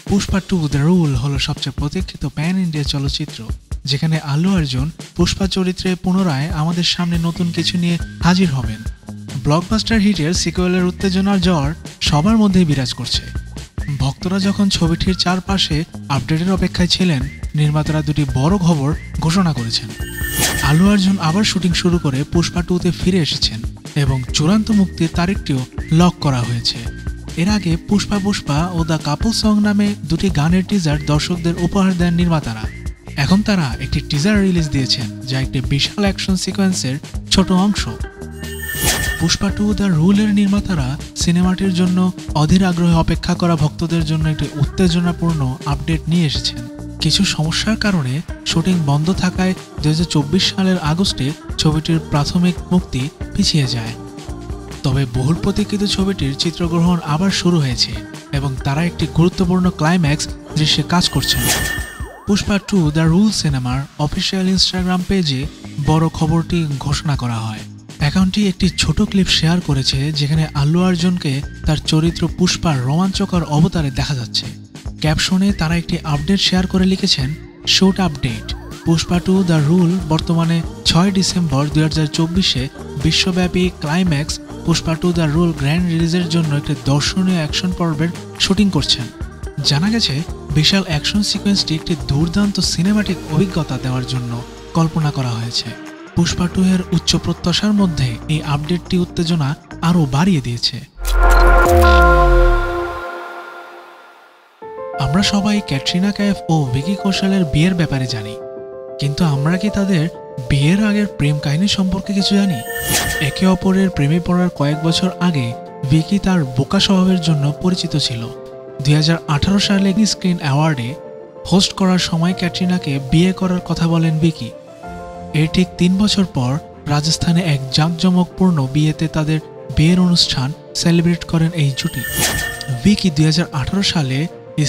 Pushpa 2 the rule হলো সবচেয়ে প্রতীক্ষিত প্যান ইন্ডিয়া চলচ্চিত্র, যেখানে আল্লু অর্জুন পুষ্পা চরিত্রে পুনরায় আমাদের সামনে নতুন কিছু নিয়ে হাজির হবেন। ব্লকবাস্টার হিটের সিকুয়েলের উত্তেজনার জ্বর সবার মধ্যেই বিরাজ করছে। ভক্তরা যখন ছবিটির চারপাশে আপডেটের অপেক্ষায় ছিলেন, নির্মাতারা দুটি বড় খবর ঘোষণা করেছেন। আল্লু অর্জুন আবার শুটিং শুরু করে পুষ্পা 2-তে ফিরে এসেছেন এবং চূড়ান্ত মুক্তির তারিখটিও লক করা হয়েছে। এর আগে পুষ্পা ও দ্য কাপল সং নামে দুটি গানের টিজার দর্শকদের উপহার দেন নির্মাতারা। এখন তারা একটি টিজার রিলিজ দিয়েছেন, যা একটি বিশাল অ্যাকশন সিকোয়েন্সের ছোট অংশ। পুষ্পা 2 দ্য রুলের নির্মাতারা সিনেমাটির জন্য অধীর আগ্রহে অপেক্ষা করা ভক্তদের জন্য একটি উত্তেজনাপূর্ণ আপডেট নিয়ে এসেছেন। কিছু সমস্যার কারণে শুটিং বন্ধ থাকায় 2024 সালের আগস্টে ছবিটির প্রাথমিক মুক্তি পিছিয়ে যায়। তবে বহুল প্রতীক্ষিত ছবিটির চিত্রগ্রহণ আবার শুরু হয়েছে এবং তারা একটি গুরুত্বপূর্ণ ক্লাইম্যাক্স দৃশ্যে কাজ করছেন। পুষ্পা 2 দ্য রুল সিনেমার অফিসিয়াল ইনস্টাগ্রাম পেজে বড় খবরটি ঘোষণা করা হয়। অ্যাকাউন্টটি একটি ছোট ক্লিপ শেয়ার করেছে, যেখানে আল্লু অর্জুনকে তার চরিত্র পুষ্পার রোমাঞ্চকর অবতারে দেখা যাচ্ছে। ক্যাপশনে তারা একটি আপডেট শেয়ার করে লিখেছেন, shoot update, Pushpa 2 the rule বর্তমানে 6 ডিসেম্বর 2024-এ বিশ্বব্যাপী climax Pushpa 2 the rule grand রিলিজের জন্য একটি দর্শনীয় অ্যাকশন পর্বের শুটিং করছেন। জানা গেছে, বিশাল অ্যাকশন সিকোয়েন্সটি একটি দুর্দান্ত সিনেমাটিক অভিজ্ঞতা দেওয়ার জন্য কল্পনা করা হয়েছে। পুষ্পা 2 এর উচ্চ প্রত্যাশার মধ্যে এই আপডেটটি উত্তেজনা আরও বাড়িয়ে দিয়েছে। আমরা সবাই ক্যাটরিনা কাইফ ও ভিকি কৌশলের বিয়ের ব্যাপারে জানি, কিন্তু আমরা কি তাদের বিয়ের আগের প্রেম কাহিনী সম্পর্কে কিছু জানি? একে অপরের প্রেমে পড়ার কয়েক বছর আগে ভিকি তার বোকা স্বভাবের জন্য পরিচিত ছিল। 2018 সালে স্ক্রিন অ্যাওয়ার্ডে হোস্ট করার সময় ক্যাটরিনাকে বিয়ে করার কথা বলেন ভিকি। এর ঠিক 3 বছর পর রাজস্থানে এক জাঁকজমকপূর্ণ বিয়েতে তাদের বিয়ের অনুষ্ঠান সেলিব্রেট করেন এই জুটি। ভিকি 2018 সালে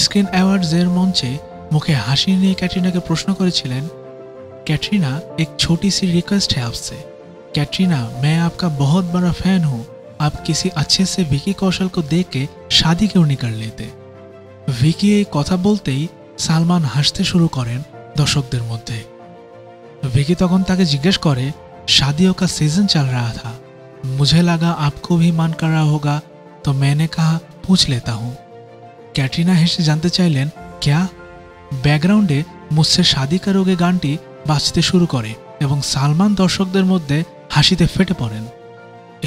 স্ক্রিন অ্যাওয়ার্ডসের মঞ্চে মুখে হাসি নিয়ে ক্যাটরিনাকে প্রশ্ন করেছিলেন, कैटरीना एक छोटी सी रिक्वेस्ट है आपसे। कैटरीना, मैं आपका बहुत बड़ा फैन हूँ, आप किसी अच्छे से विकी कौशल को देख के शादी क्यों नहीं कर लेते? विकी এই কথা বলতেই সালমান হাসতে শুরু করেন দর্শকদের মধ্যে। विकी তখন তাকে জিজ্ঞেস করে, शादियों का सीजन चल रहा था, मुझे लगा आपको भी मन कर रहा होगा, तो मैंने कहा पूछ लेता हूँ। कैटरीना হেসে জানতে চাইলেন, क्या? ব্যাকগ্রাউন্ডে मुझसे शादी करोगे গানটি বাজতে শুরু করে এবং সালমান দর্শকদের মধ্যে হাসিতে ফেটে পড়েন।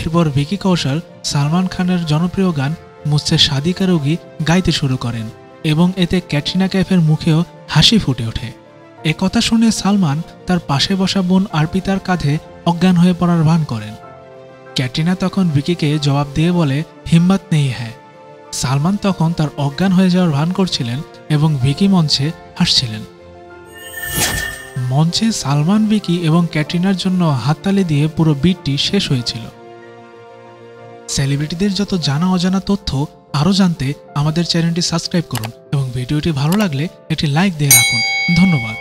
এরপর ভিকি কৌশল সালমান খানের জনপ্রিয় গান মুঝসে শাদি করোগি গাইতে শুরু করেন এবং এতে ক্যাটরিনা কাইফের মুখেও হাসি ফুটে ওঠে। এ কথা শুনে সালমান তার পাশে বসা বোন আরপিতার কাঁধে অজ্ঞান হয়ে পড়ার ভান করেন। ক্যাটরিনা তখন ভিকিকে জবাব দিয়ে বলে, হিম্মত নেই হ্যায়। সালমান তখন তার অজ্ঞান হয়ে যাওয়ার ভান করছিলেন এবং ভিকি মঞ্চে হাসছিলেন। মঞ্চে সালমান, ভিকি এবং ক্যাটরিনার জন্য হাততালি দিয়ে পুরো বিটটি শেষ হয়েছিল। সেলিব্রিটিদের যত জানা অজানা তথ্য আরও জানতে আমাদের চ্যানেলটি সাবস্ক্রাইব করুন এবং ভিডিওটি ভালো লাগলে একটি লাইক দিয়ে রাখুন। ধন্যবাদ।